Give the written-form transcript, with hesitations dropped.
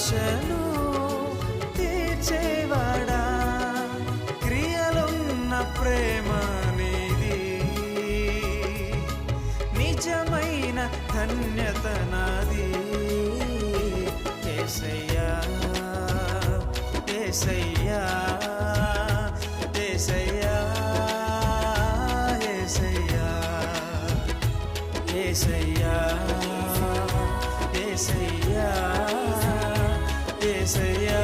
ఆశను తీర్చేవాడా, క్రియలున్న ప్రేమ నీది, నిజమైన ధన్యత నాది. యేసయ్యా యేసయ్యా యేసయ్యా యేసయ్యా యేసయ్యా యేసయ్యా యేసయ్యా